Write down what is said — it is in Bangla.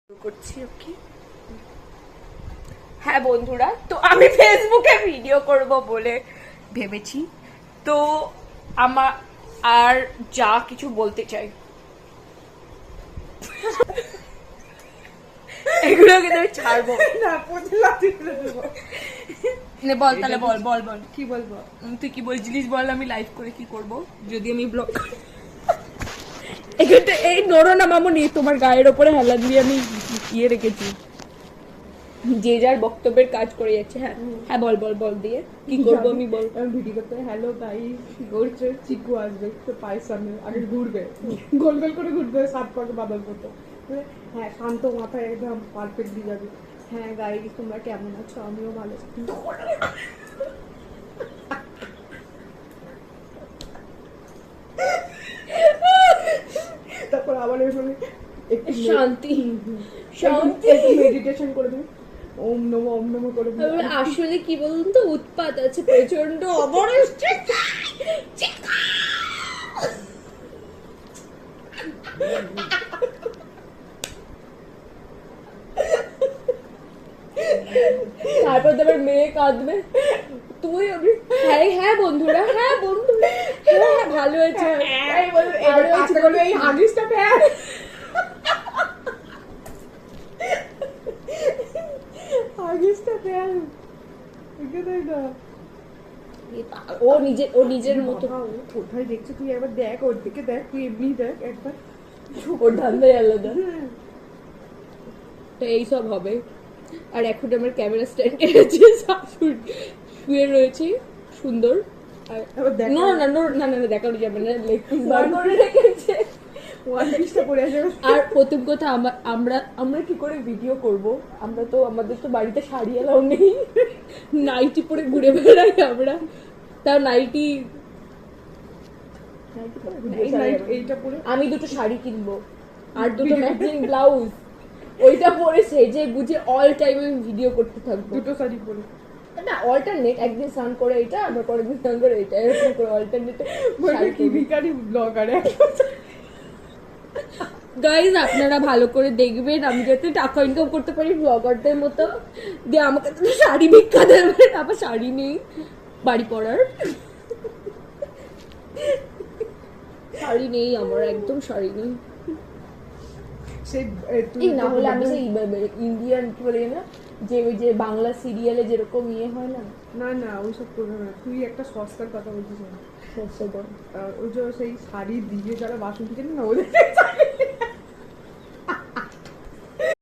করছি ওকে। হ্যাঁ বন্ধুরা, তো আমি ফেসবুকে ভিডিও করব বলে ভেবেছি, তো আমার আর যা কিছু বলতে চাই এগুলো কিন্তু আমি ছাড়বো না, লাথি ফেলে দেবো। বল তাহলে, বল বল বল কি বলবো, তুই কি বলছিলিস বল। আমি লাইভ করে কি করব যদি আমি ব্লগ এখানটা এই নড়ো না মামুনি, তোমার গায়ের ওপরে হেলা দিয়ে আমি ইয়ে রেখেছি, যে যার বক্তব্যের কাজ করে যাচ্ছে। হ্যাঁ হ্যাঁ বল বল বল দিয়ে কি করবো আমি বল। আমি ভিডিও করতে হ্যালো গাইস করছে, চিকু আসবে তো পায়ের সামনে আগে ঘুরবে, গোল গোল করে ঘুরবে, সাত পাকে বাদল করতো। হ্যাঁ শান্ত মাথায় একদম পারফেক্টলি যাবে। হ্যাঁ গাইস তোমরা কেমন আছো, আমিও ভালো আছি। তারপর আবার এখানে একটু শান্তি শান্তি মেডিটেশন করে দেবে, ওম নমো করে দেবে। আসলে কি বলুন তো, উৎপাত আছে প্রচন্ড, অমর এসছে। তারপর তোমার মেয়ে কাঁদবে, তুই হ্যাঁ হ্যাঁ বন্ধুরা, হ্যাঁ বন্ধুরা, হ্যাঁ হ্যাঁ ভালো হয়েছে, এবার আশা করবে এই হাগিসটা প্যার, হাগিসটা প্যার এখানে না। ও নিজের মতো কোথায় দেখছো তুই, একবার দেখ ওর দিকে, দেখ তুই এমনি দেখ একবার, ওর ধান্দাই আলাদা। তো এইসব হবে। আর এখন আমার ক্যামেরা স্ট্যান্ড আছে, শুয়ে রয়েছি সুন্দর। আর আবার দেখ না না না না না দেখানো যাবে না, লেগ পিস বার করে রেখেছে। ওয়ান পিসটা পরে আসবে। আর প্রথম কথা আমরা আমরা কি করে ভিডিও করব, আমরা তো আমাদের তো বাড়িতে শাড়ি এলাও নেই, নাইটি পরে ঘুরে বেড়াই আমরা, তাও নাইটি এইটা পরে আমি দুটো শাড়ি কিনবো আর দুটো ম্যাচিং ব্লাউজ, ওইটা পরে সেজে গুজে অল টাইম আমি ভিডিও করতে থাকবো। দুটো শাড়ি পরে না অল্টারনেট, একদিন স্নান করে এটা, আবার পরের দিন স্নান করে এটা, এরকম করে অল্টারনেট। বলবে কি ভিখারি ব্লগার। গাইজ আপনারা ভালো করে দেখবেন, আমি যাতে টাকা ইনকাম করতে পারি ব্লগারদের মতো, দিয়ে আমাকে তো শাড়ি ভিক্ষা দেবেন, আবার শাড়ি নেই বাড়ি পরার, শাড়ি নেই আমার, একদম শাড়ি নেই। সেই এই না হলে আমি সেই ইন্ডিয়ান কি বলে না, যে ওই যে বাংলা সিরিয়ালে যেরকম ইয়ে হয় না, না না ওইসব করবে না, তুই একটা সস্তার কথা বলছিস না, ওই যে সেই শাড়ি দিয়ে যারা বাসন থেকে না ওদের